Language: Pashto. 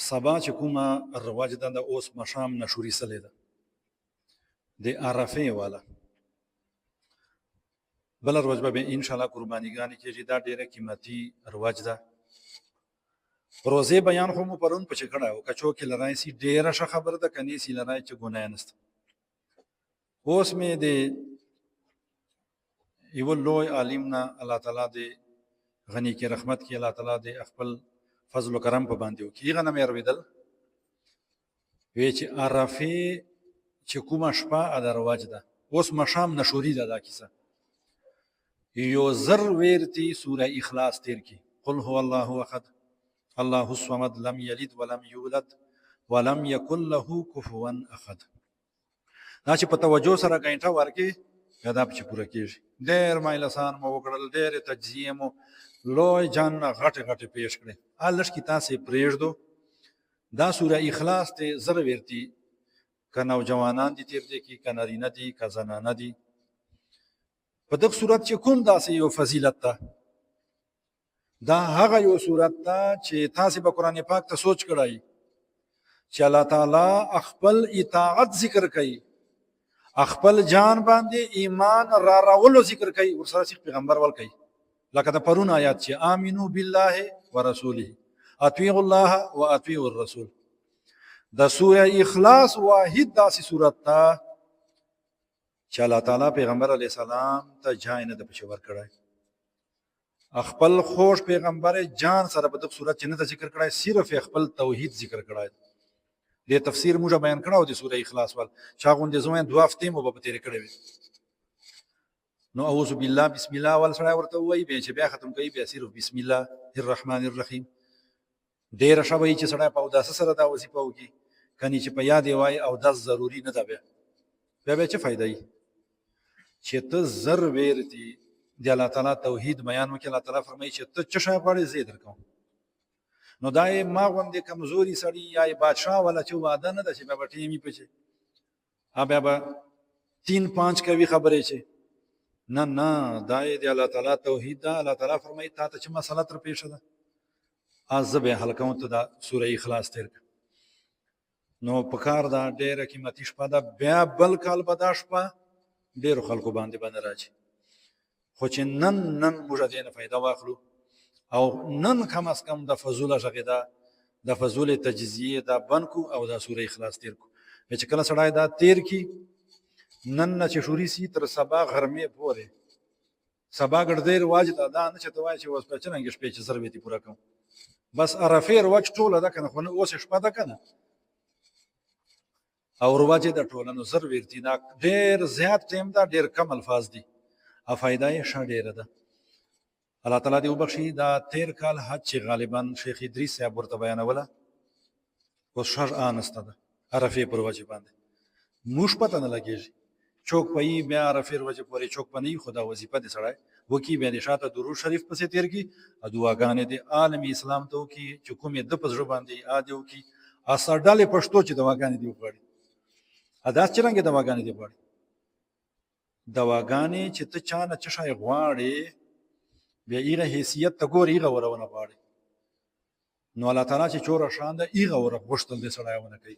سبا چې کومه رواج ده د اوس مشام نشوري سلی ده د عرفې والا بل روز به ان شاء الله قربانیګانې کېږي دا ډیره قیمتي رواج ده روزه بیان خو مو پرون په چکړه او کچو کې لړای سي ډیره ښه خبر ده کني سي لړای چې ګناه نست اوس مې د یو لوی عالمنا الله تعالی دې غنی کې رحمت کې الله تعالی دې خپل فضل و کرم په باندې وکړي غنه مې اورېدل وی چې عرفه چې کومه شپه ادا رواج ده اوس مشام نشوري ده دا کیسه یو زر ورتی سوره اخلاص تیر کی قل هو الله احد الله الصمد لم يلد ولم يولد ولم يكن له كفوا احد دا چې په توجه سره غنټه ورکی دا په پوره کیږي ډېر مایلسان مو وکړل ډېر تجزیه مو لوی جان غټه غټه پیش کړي الش کی تاسو پرېږدو دا سوره اخلاص ته زر ورتی کنه جوانان دي تیر دي کی کنارینه دي کزنانه دي په دغه صورت چې کوم داسې یو فضیلت ده دا هغه یو صورت ده چې تاسو په قران پاک ته سوچ کړئ چې الله تعالی خپل اطاعت ذکر کوي خپل جان باندې ایمان را راولو ذکر کوي ورسره چې پیغمبر ول کوي لکه د پرون آیات چې امنو بالله ورسوله اطیعوا الله واطیعوا الرسول د سوره اخلاص واحد داسې صورت ده چې الله تعالی پیغمبر علی السلام ته جای نه د پښور کړای خپل خوش پیغمبر جان سره په دغه صورت چې نه ذکر کړای صرف خپل توحید ذکر کړای د تفسیر موږ بیان کړو د سوره اخلاص ول شاغون د زوین دوه هفته مو په تیر کړی نو اعوذ بالله بسم الله ول سره ورته وای به چې بیا ختم کوي بیا صرف بسم الله الرحمن الرحیم ډیر شوی چې سره په داسه سره دا وظیفه وکي کني چې په یاد وای او د ضروری نه ده بیا څه فائدہ ای چې ته زر ورتی د الله تعالی توحید بیان وکړه الله تعالی فرمایي چې ته څه شای غواړې زه درکوم نو دای ما غوندې کمزوري سړی یا بادشاہ ولا چې وعده نه ده چې به ټیمي پچې بیا به 3-5 کوي خبرې چې نه دای د الله تعالی توحید ده الله تعالی فرمایي تا ته چې مسله تر پیښه ده عذاب هلکون ته دا سوره اخلاص تیر نو پکار دا ډیره قیمتي شپه ده بیا بل کال به دا شپه ډیرو خلکو باندې راځي خو چې نن موږ دې نه فایده واخلو او نن کم از کم د فضوله ژغې ده د فضول تجزیه دا بنکو او دا سوره اخلاص تیر کو چې کله سړی دا تیر کی نن نه چې شوري سي تر سبا غرمې پورې سبا ګرځي رواج دا نه چې توای چې اوس په چنګ شپې چې ضرورتي پوره کوم بس عرفه رواج ټوله ده کنه خو اوس شپه ده کنه او رواج د ټولنو زر ورتی دا ډیر زیات ټیم دا ډیر کم الفاظ دي ا فائدہ یې ډیره ده الله تعالی دې وبخشي دا تیر کال حج چې غالبا شیخ ادریس صاحب ورته بیانوله او شر انسته ده عرفه پر وجه باندې موږ پته نه لګیږي چوک پي بیا عرفه وجه پورې چوک پنی خدا وظیفه دې سړی وکي بیا دې شاته درود شریف پسې تیر کی دعاګانې دې عالم اسلام ته وکي چې کومې د پزړه باندې اده وکي اثر ډاله پښتو چې دواګانې دې وغواړي ادا څنګه دواګانې دې وغواړي دواګانې چې ته چانه چشای غواړي بیا ایغه حیثیت ته ګور ایغه ورونه غواړي نو الله تعالی چې چور شان ده ایغه ور غوښتل دې سړی ونه کوي